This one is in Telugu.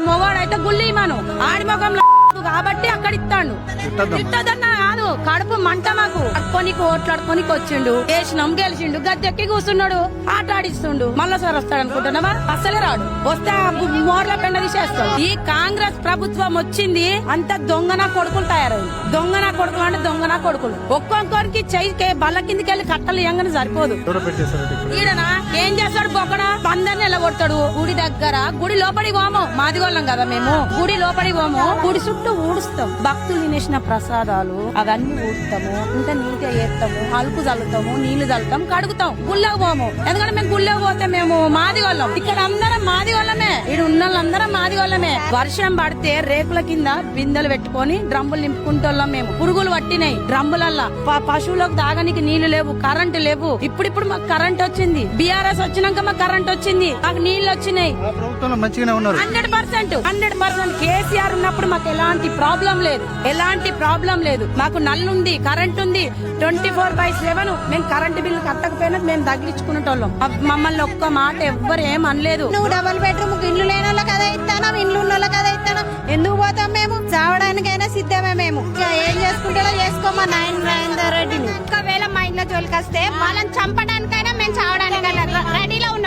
మొగోడైతే గుల్లి ఇమాను ఆడి మొగం కాబట్టి అక్కడ ఇస్తాడు. ఇట్టదన్నా కాదు, కడుపు మంట మాకు. అడుకోనికి ఓట్లాడుకోనికి వచ్చిండు, వేసినాం గెలిచిండు, గద్దెక్కి కూర్చున్నాడు, ఆట ఆడిస్తుండు. మళ్ళా సార్ వస్తాడు అనుకుంటున్నావా? అసలే రాడు. వస్తే మోర్ల పెండ తీసేస్తాడు. ఈ కాంగ్రెస్ ప్రభుత్వం వచ్చింది అంత దొంగన కొడుకులు తయారైంది. దొంగన కొడుకులు అంటే దొంగన కొడుకులు. ఒక్కొక్కరికి చెయ్యి బల్ల కిందికి వెళ్ళి కట్టలు ఇయ్యంగానే సరిపోదు. ఈడనా ఏం చేస్తాడు? బొక్కడ అందరిని ఎల్లగొడతాడు. గుడి దగ్గర, గుడి లోపలికి పోము, మాదిగోళ్ళం కదా మేము. గుడి లోపలికి పోము, గుడి చుట్టూ ఊడుస్తాం. భక్తులు తినేసిన ప్రసాదాలు అవన్నీ ఊడుస్తాము, ఇంత నీట్గా చేస్తాము, అలుపు చల్లుతాము, నీళ్లు చల్లుతాం, కడుగుతాం. గుళ్ళకు పోము, ఎందుకంటే మేము గుళ్ళకు పోతే మేము మాదిగోళ్ళం. ఇక్కడ అందరం మాదిగోళ్ళమే, ఇక్కడ ఉన్న వాళ్ళందరం మాదిగోళ్ళమే. వర్షం పడితే రేకుల కింద బిందెలు పెట్టుకొని డ్రమ్ములు నింపుకుంటోళ్ళం మేము. పురుగులు పట్టినాయి డ్రమ్ములల్లా. పశువులకు తాగనికి నీళ్లు లేవు, కరెంటు లేవు. ఇప్పుడు మాకు కరెంట్ వచ్చింది. బీఆర్ఎస్ వచ్చినాక మాకు కరెంట్ వచ్చింది, మాకు నీళ్లు వచ్చినాయి. 100% కేసీఆర్ ఉన్నప్పుడు మాకు ఎలాంటి ప్రాబ్లం లేదు, ఎలాంటి ప్రాబ్లం లేదు. మాకు నల్లుంది, కరెంట్ ఉంది, 24/7. మేము కరెంట్ బిల్లు కట్టకపోయినా మేము తగిలించుకునేటోళ్ళం. మమ్మల్ని ఒక్క మాట ఎవ్వరు ఏం అనలేదు. నువ్వు డబుల్ బెడ్రూమ్ ఇల్లు లేని వాళ్ళ కదా ఇస్తానా, ఇల్లు ఉన్న వాళ్ళ కదా ఇస్తానా. ఎందుకు పోతాం మేము? చావడానికైనా సిద్ధమే మేము. ఏం చేసుకుంటాడో చేసుకోమా నరేందర్ రెడ్డిని. ఒకవేళ మా ఇంట్లో జోలికి వస్తే వాళ్ళని చంపడానికైనా మేము చావడానికైనా రెడీలో ఉన్నాం.